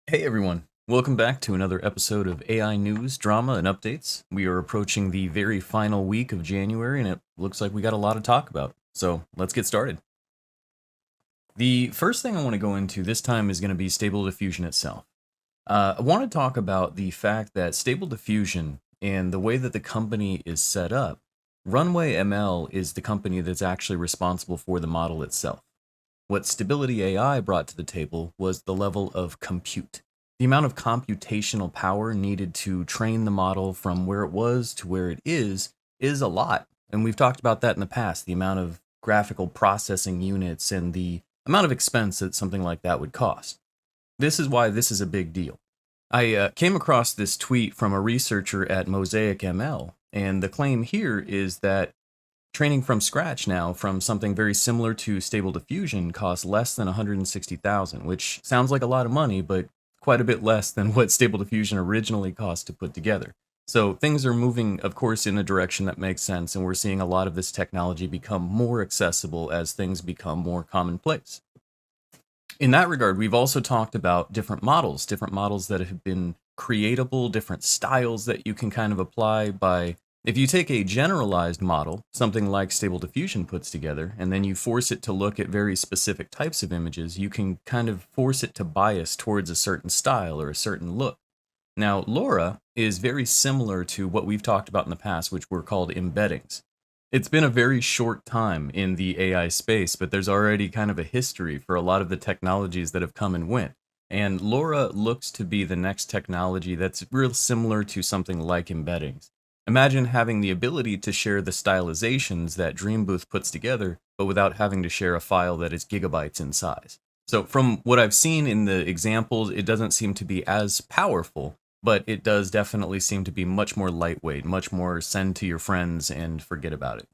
Hey everyone, welcome back to another episode of AI news, drama, and updates. We are approaching the very final week of January and it looks like we got a lot to talk about. So let's get started. The first thing I want to go into this time is going to be Stable Diffusion itself. I want to talk about the fact that Stable Diffusion and the way that the company is set up. Runway ML is the company that's actually responsible for the model itself. What Stability AI brought to the table was the level of compute. The amount of computational power needed to train the model from where it was to where it is a lot. And we've talked about that in the past, the amount of graphical processing units and the amount of expense that something like that would cost. This is why this is a big deal. I came across this tweet from a researcher at Mosaic ML, and the claim here is that training from scratch now from something very similar to Stable Diffusion costs less than 160,000, which sounds like a lot of money, but quite a bit less than what Stable Diffusion originally cost to put together. So things are moving, of course, in a direction that makes sense, and we're seeing a lot of this technology become more accessible as things become more commonplace. In that regard, we've also talked about different models that have been creatable, different styles that you can kind of apply by if you take a generalized model, something like Stable Diffusion puts together, and then you force it to look at very specific types of images, you can kind of force it to bias towards a certain style or a certain look. Now, LoRA is very similar to what we've talked about in the past, which were called embeddings. It's been a very short time in the AI space, but there's already kind of a history for a lot of the technologies that have come and went. And LoRA looks to be the next technology that's real similar to something like embeddings. Imagine having the ability to share the stylizations that Dreambooth puts together, but without having to share a file that is gigabytes in size. So from what I've seen in the examples, it doesn't seem to be as powerful, but it does definitely seem to be much more lightweight, much more send to your friends and forget about it.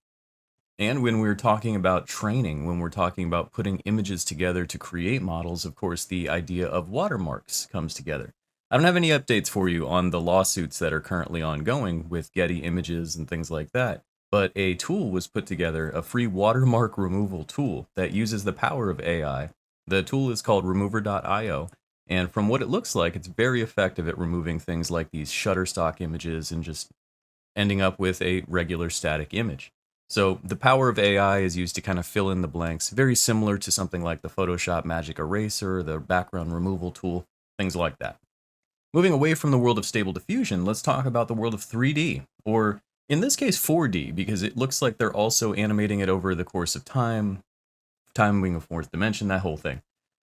And when we're talking about training, when we're talking about putting images together to create models, of course, the idea of watermarks comes together. I don't have any updates for you on the lawsuits that are currently ongoing with Getty Images and things like that, but a tool was put together, a free watermark removal tool that uses the power of AI. The tool is called remover.io, and from what it looks like, it's very effective at removing things like these Shutterstock images and just ending up with a regular static image. So the power of AI is used to kind of fill in the blanks, very similar to something like the Photoshop Magic Eraser, the background removal tool, things like that. Moving away from the world of Stable Diffusion, let's talk about the world of 3D, or in this case 4D, because it looks like they're also animating it over the course of time being a fourth dimension, that whole thing.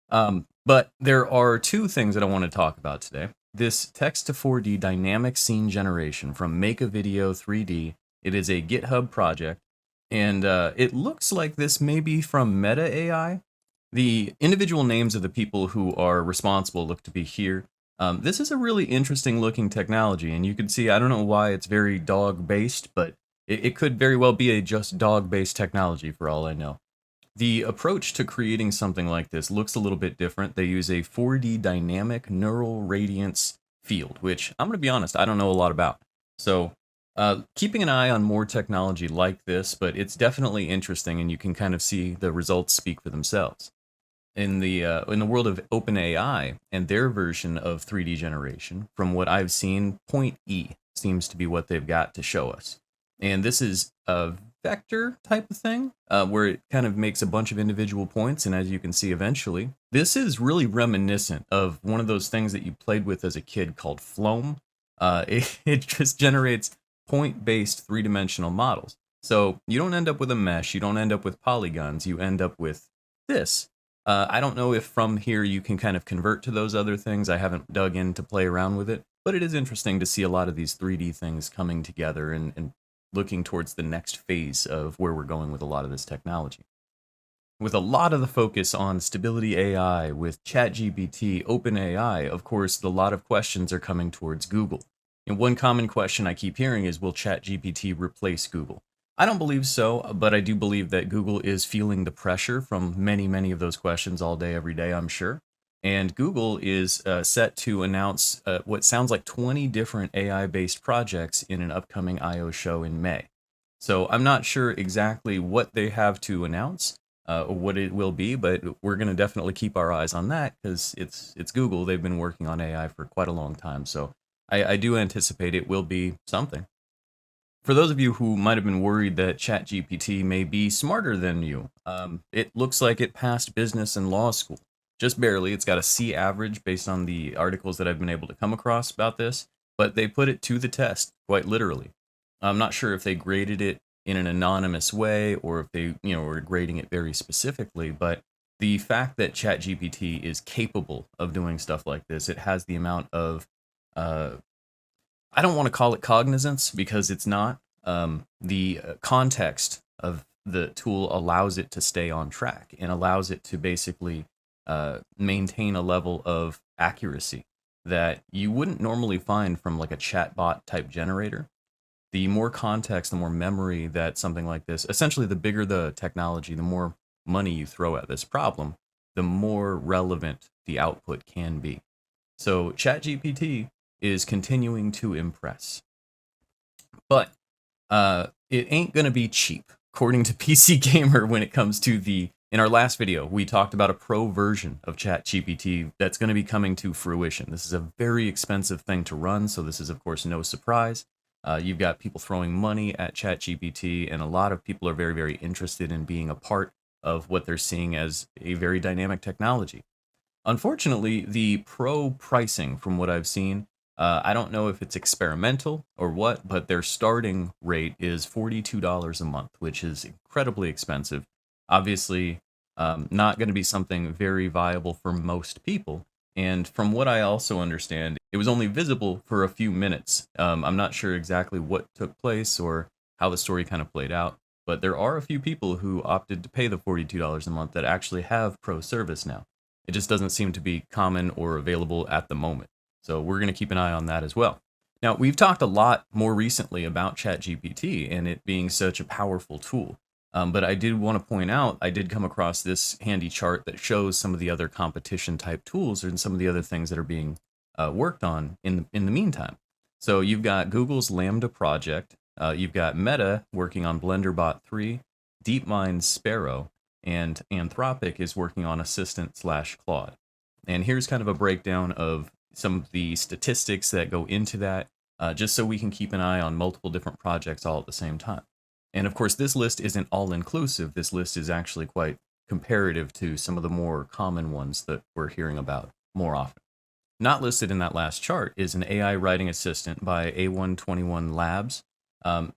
But there are two things that I want to talk about today. This text to 4D dynamic scene generation from Make a Video 3D. It is a GitHub project, and it looks like this may be from Meta AI. The individual names of the people who are responsible look to be here. This is a really interesting looking technology, and you can see, I don't know why it's very dog based, but it could very well be a just dog based technology for all I know. The approach to creating something like this looks a little bit different. They use a 4D dynamic neural radiance field, which I'm going to be honest, I don't know a lot about. So, keeping an eye on more technology like this, but it's definitely interesting, and you can kind of see the results speak for themselves. In the world of OpenAI and their version of 3D generation, from what I've seen, Point E seems to be what they've got to show us. And this is a vector type of thing, where it kind of makes a bunch of individual points, and as you can see eventually, this is really reminiscent of one of those things that you played with as a kid called Floam. It just generates point-based three-dimensional models. So you don't end up with a mesh, you don't end up with polygons, you end up with this. I don't know if from here you can kind of convert to those other things. I haven't dug in to play around with it, but it is interesting to see a lot of these 3D things coming together and looking towards the next phase of where we're going with a lot of this technology. With a lot of the focus on Stability AI, with ChatGPT, OpenAI, of course, a lot of questions are coming towards Google. And one common question I keep hearing is, will ChatGPT replace Google? I don't believe so, but I do believe that Google is feeling the pressure from many, many of those questions all day, every day, I'm sure. And Google is set to announce what sounds like 20 different AI-based projects in an upcoming I/O show in May. So I'm not sure exactly what they have to announce, what it will be, but we're going to definitely keep our eyes on that because it's Google. They've been working on AI for quite a long time, so I do anticipate it will be something. For those of you who might have been worried that ChatGPT may be smarter than you, it looks like it passed business and law school. Just barely. It's got a C average based on the articles that I've been able to come across about this, but they put it to the test, quite literally. I'm not sure if they graded it in an anonymous way or if they, were grading it very specifically, but the fact that ChatGPT is capable of doing stuff like this, it has the amount of uh, I don't want to call it cognizance because it's not. The context of the tool allows it to stay on track and allows it to basically maintain a level of accuracy that you wouldn't normally find from like a chatbot type generator. The more context, the more memory that something like this, essentially, the bigger the technology, the more money you throw at this problem, the more relevant the output can be. So ChatGPT is continuing to impress. But it ain't going to be cheap, according to PC Gamer, when it comes to in our last video, we talked about a pro version of ChatGPT that's going to be coming to fruition. This is a very expensive thing to run, so this is, of course, no surprise. You've got people throwing money at ChatGPT, and a lot of people are very, very interested in being a part of what they're seeing as a very dynamic technology. Unfortunately, the pro pricing, from what I've seen, I don't know if it's experimental or what, but their starting rate is $42 a month, which is incredibly expensive. Obviously, not going to be something very viable for most people. And from what I also understand, it was only visible for a few minutes. I'm not sure exactly what took place or how the story kind of played out, but there are a few people who opted to pay the $42 a month that actually have pro service now. It just doesn't seem to be common or available at the moment. So we're going to keep an eye on that as well. Now, we've talked a lot more recently about ChatGPT and it being such a powerful tool. But I did want to point out, I did come across this handy chart that shows some of the other competition type tools and some of the other things that are being worked on in the meantime. So you've got Google's Lambda project. You've got Meta working on BlenderBot 3, DeepMind's Sparrow, and Anthropic is working on Assistant/Claude. And here's kind of a breakdown of some of the statistics that go into that, just so we can keep an eye on multiple different projects all at the same time. And of course, this list isn't all-inclusive. This list is actually quite comparative to some of the more common ones that we're hearing about more often. Not listed in that last chart is an AI writing assistant by A121 Labs.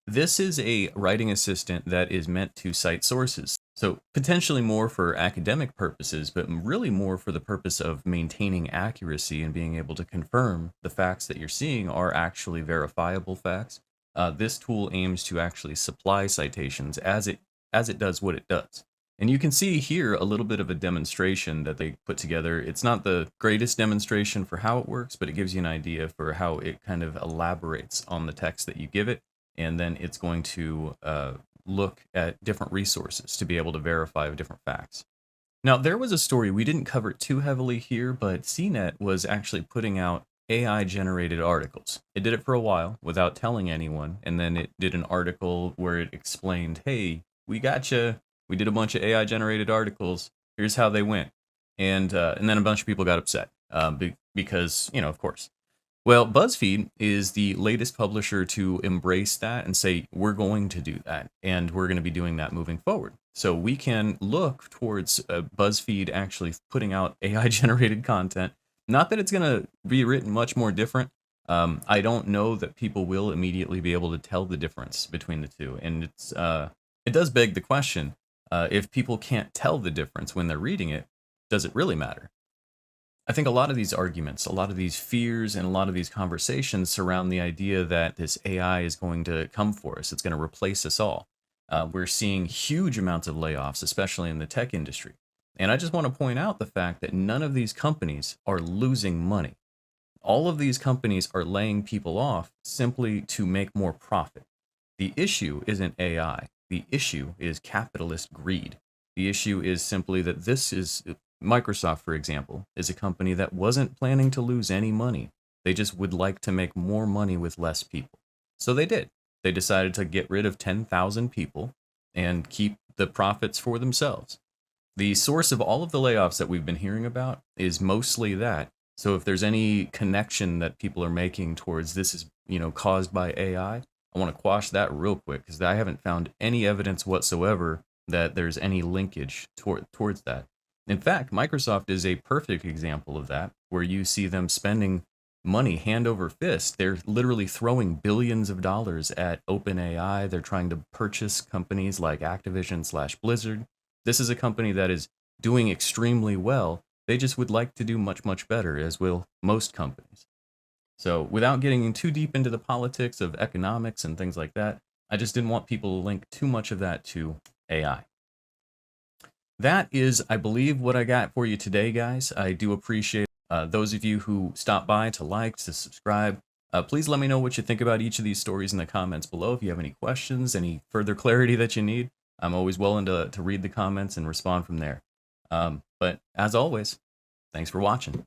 This is a writing assistant that is meant to cite sources. So potentially more for academic purposes, but really more for the purpose of maintaining accuracy and being able to confirm the facts that you're seeing are actually verifiable facts. This tool aims to actually supply citations as it does what it does. And you can see here a little bit of a demonstration that they put together. It's not the greatest demonstration for how it works, but it gives you an idea for how it kind of elaborates on the text that you give it. And then it's going to look at different resources to be able to verify different facts. Now, there was a story, we didn't cover it too heavily here, but CNET was actually putting out AI-generated articles. It did it for a while without telling anyone, and then it did an article where it explained, hey, we gotcha. We did a bunch of AI-generated articles. Here's how they went. And then a bunch of people got upset because, of course. Well, BuzzFeed is the latest publisher to embrace that and say, we're going to do that, and we're going to be doing that moving forward. So we can look towards BuzzFeed actually putting out AI-generated content. Not that it's going to be written much more different. I don't know that people will immediately be able to tell the difference between the two. And it does beg the question, if people can't tell the difference when they're reading it, does it really matter? I think a lot of these arguments, a lot of these fears, and a lot of these conversations surround the idea that this AI is going to come for us. It's going to replace us all. We're seeing huge amounts of layoffs, especially in the tech industry. And I just want to point out the fact that none of these companies are losing money. All of these companies are laying people off simply to make more profit. The issue isn't AI. The issue is capitalist greed. The issue is simply that Microsoft, for example, is a company that wasn't planning to lose any money. They just would like to make more money with less people. So they did. They decided to get rid of 10,000 people and keep the profits for themselves. The source of all of the layoffs that we've been hearing about is mostly that. So if there's any connection that people are making towards this is, caused by AI, I want to quash that real quick because I haven't found any evidence whatsoever that there's any linkage towards that. In fact, Microsoft is a perfect example of that, where you see them spending money hand over fist. They're literally throwing billions of dollars at OpenAI. They're trying to purchase companies like Activision slash Blizzard. This is a company that is doing extremely well. They just would like to do much, much better, as will most companies. So, without getting too deep into the politics of economics and things like that, I just didn't want people to link too much of that to AI. That is, I believe, what I got for you today, guys. I do appreciate those of you who stop by to like, to subscribe. Please let me know what you think about each of these stories in the comments below. If you have any questions, any further clarity that you need, I'm always willing to read the comments and respond from there. But as always, thanks for watching.